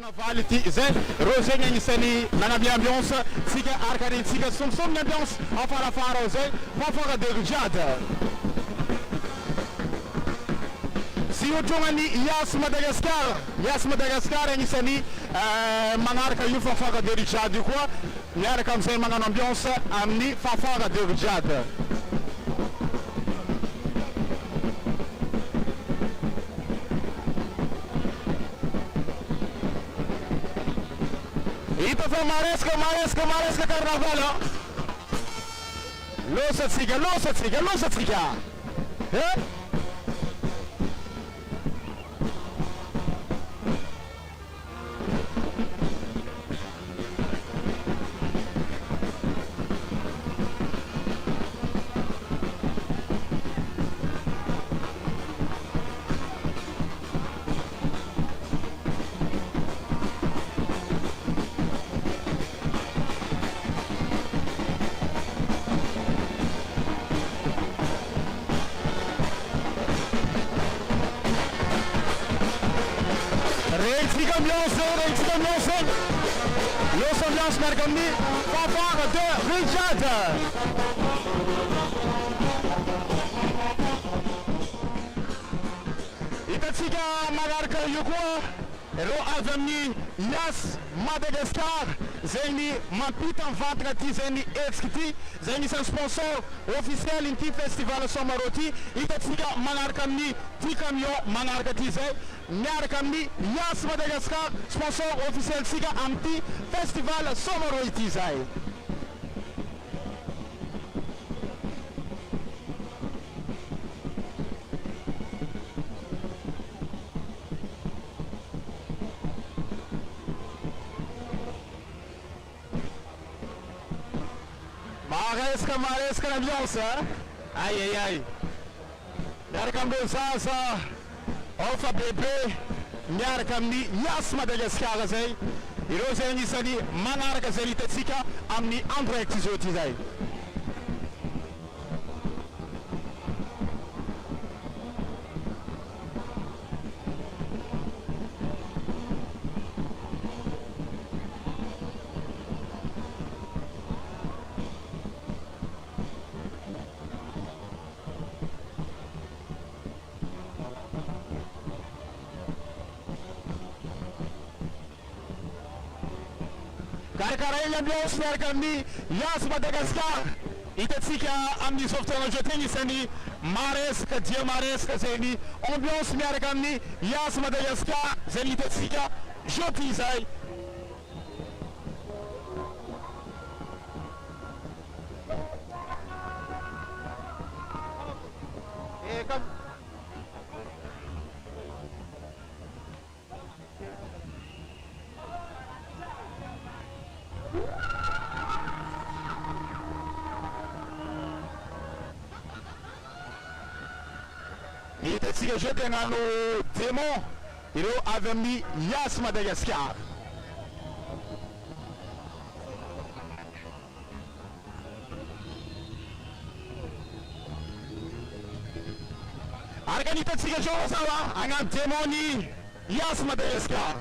Carnaval zay Roger Nyanisani Nanabi Ambiance Tika Arcade Tika Som Ambiance Afara zay Fafara de Jada Si utongani Yas Madagascar Nyanisani Manarka yu Fafara de Jada quoi Yara comme ça Manan Ambiance Amni Fafara de Jada Ito fa Maresca Carnaval. Lo satsiga. Eh? Ambiance. Los Ambiance Mergami, Fafara de Richard. Itatsiga Magarka Yukwa, Ro Avamni, Yas Madagascar, Zeni Mapitan Vatrati, Zeni Exkiti, Zeni c'est un sponsor officiel in Festivale SOMAROHO, Itatsiga Magarkamni, Tikamio Magarkatize. Nyarkamni Yas Madagascar sponsor officiel Siga Anti Festivale SOMAROHO zai. Maresca l'ambiance hein. Aïe. Nyarkamni Sasa Alpha bébé, Nyarkamni, Yas Madagascar zay, Irose Nisani, Manarka Zelitatsika, Amni Andre Exizotizai. Carnaval Ambiance Mergami, Yas Madagascar, Itatsika Amni Software Jotini Sani, Maresca Zeni, Ambiance Mergami, Yas Madagascar, Zeni Itatsika, Jotizai. Itatsiga jeté no démon, il avait mis Yas Madagascar. Argan Itatsiga Josawa, un démoni Yas Madagascar.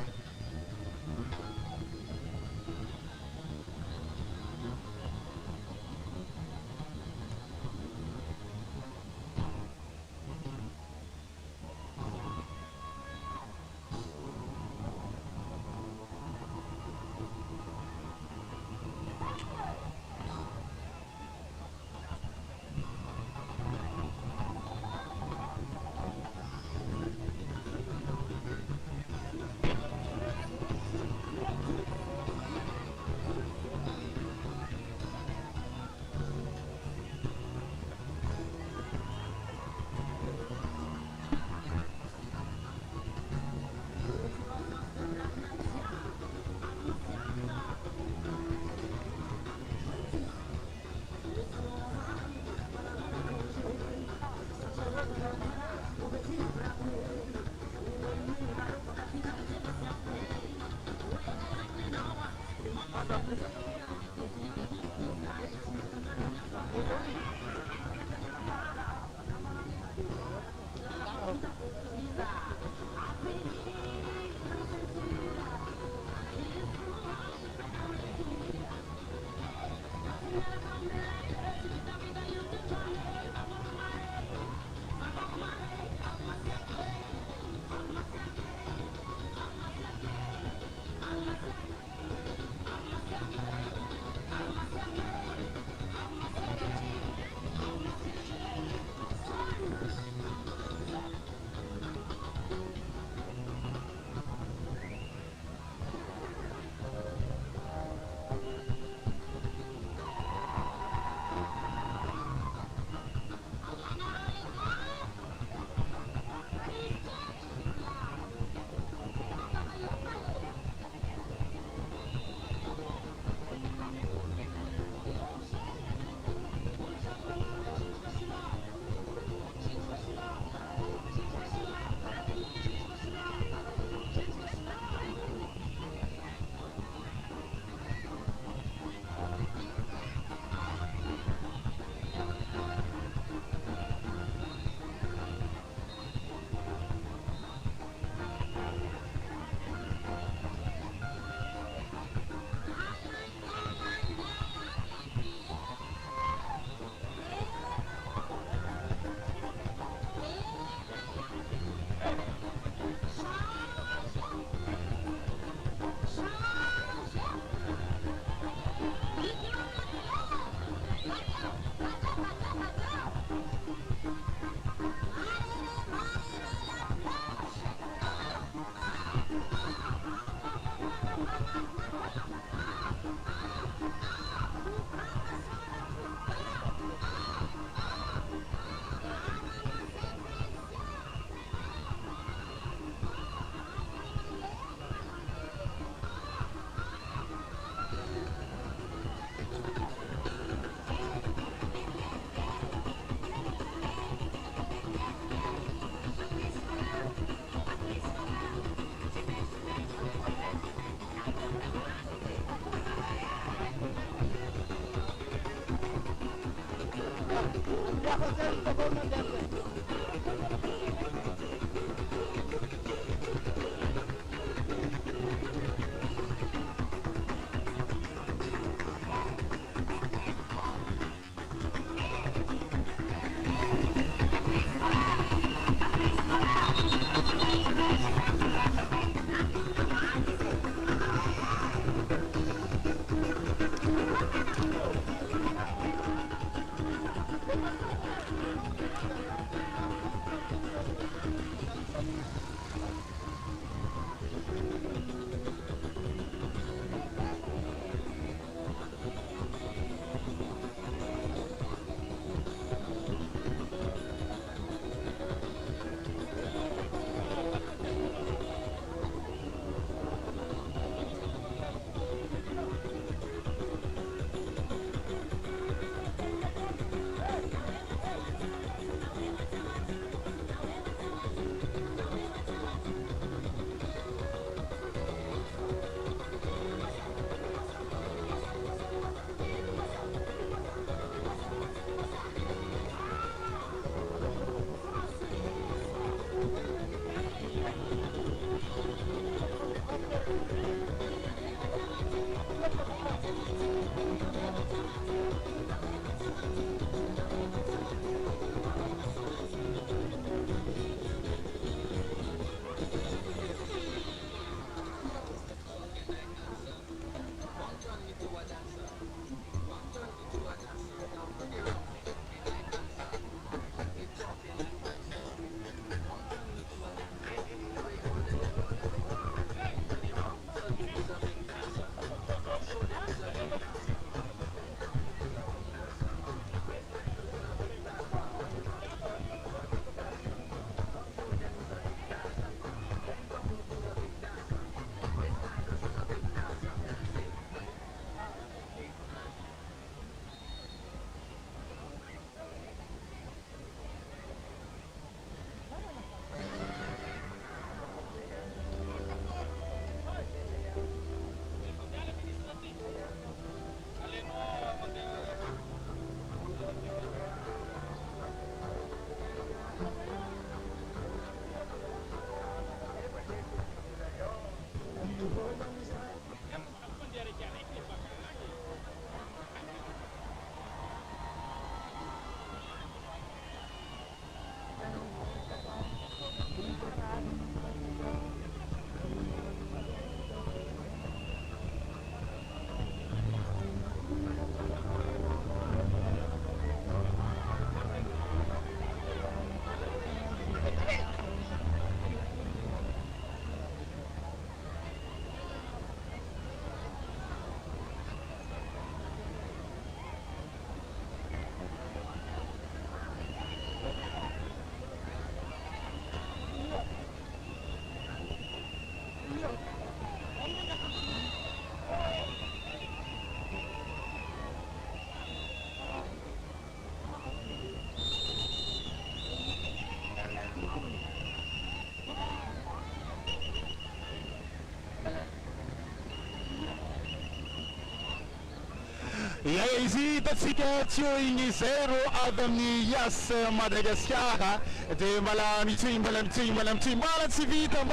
Ja izy hitantsika tsy eo igny zero avy amin'ny Yas Madagascar dia mbala mitsy mbala tsy vita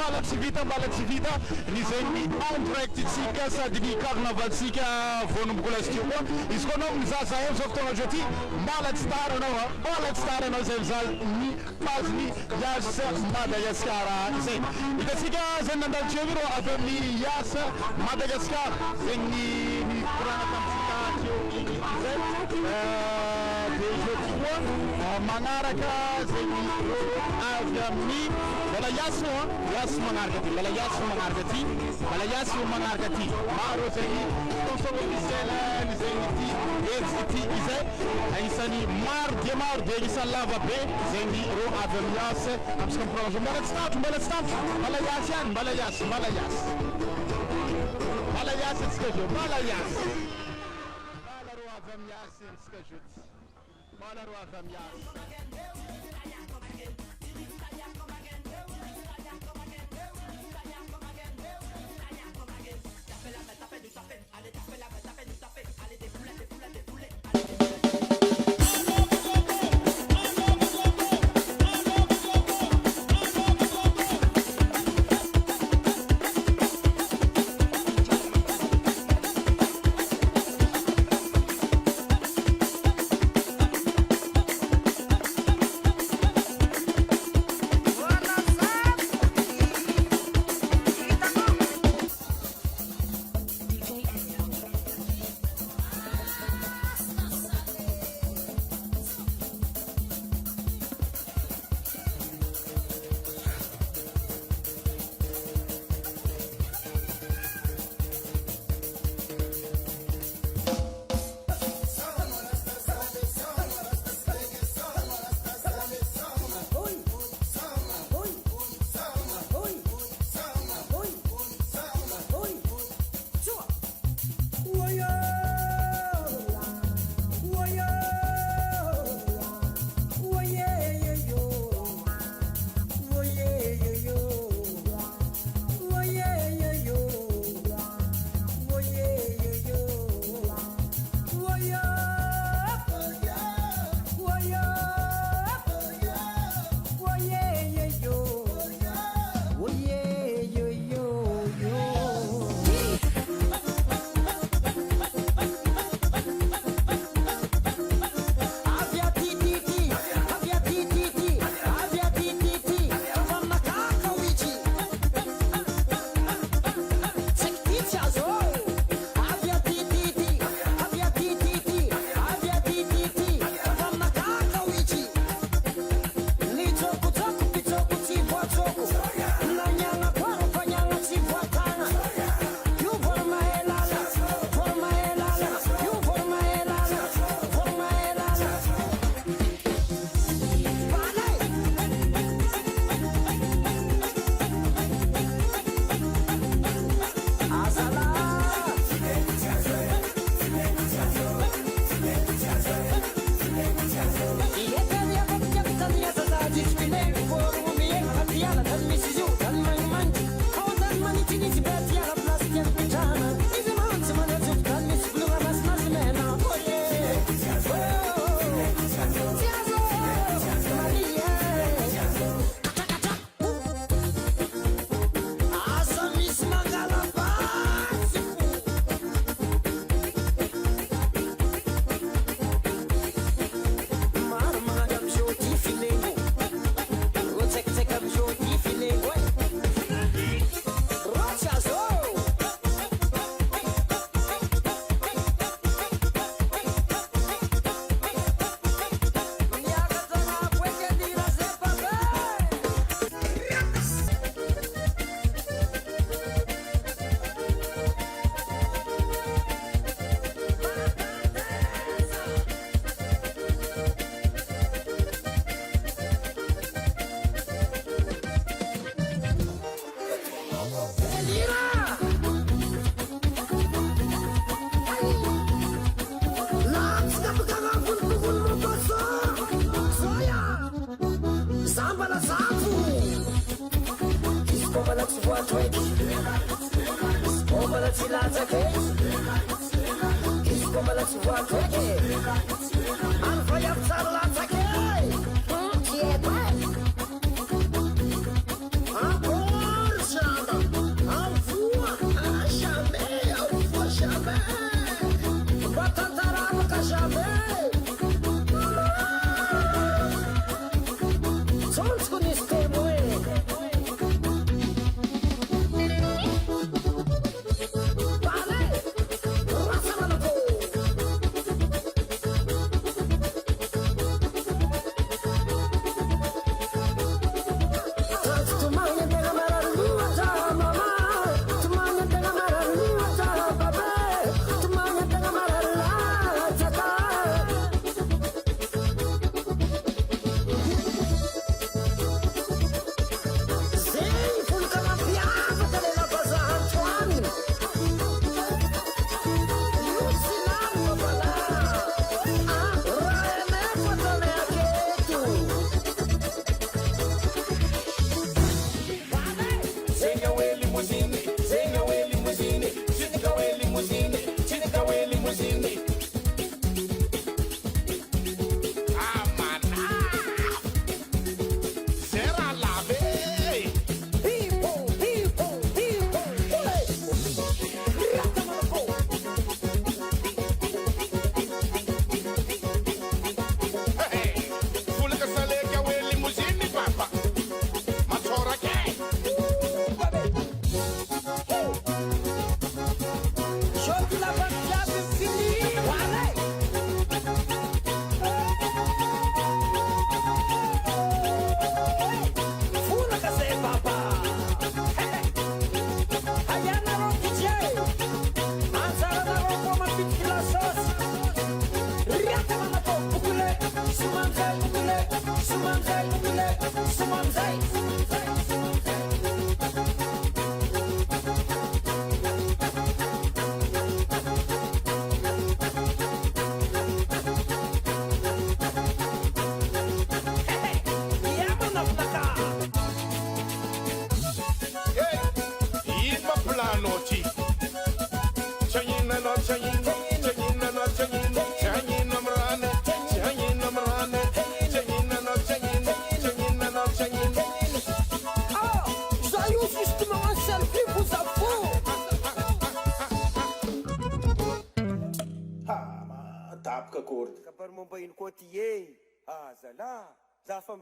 ny zegny en direct tsika sady ny carnavaltsika voanombokolasika koa izy koa anao mizaza eo zao fotoagna andreo ty mbala tsy tara anao zay mizaza ny page-ny Yas Madagascar izay hitantsika zay nandalitra eo ireo avy amin'ny Yas Madagascar zegny ny korana tamitsika dia izy koa magnaraka zegny avy amin'ny mbala Yas magnaraka ty maro zegny sponsor officiel ny zegny ty ery izay anisany maro dia anisany lava be zegny reo avy amin'ny Yas amitsika miprolonge mbala tsy tapitry mbala Yas ihany mbala Yas atsika zao mbala Yas reo avy amin'ny Yas atsika zao mbala reo avy amin'ny Yas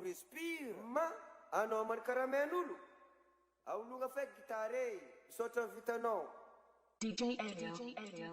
Respire ma anao man karaman'olo aologna feky gitare misaotra vitanao DJ Elio.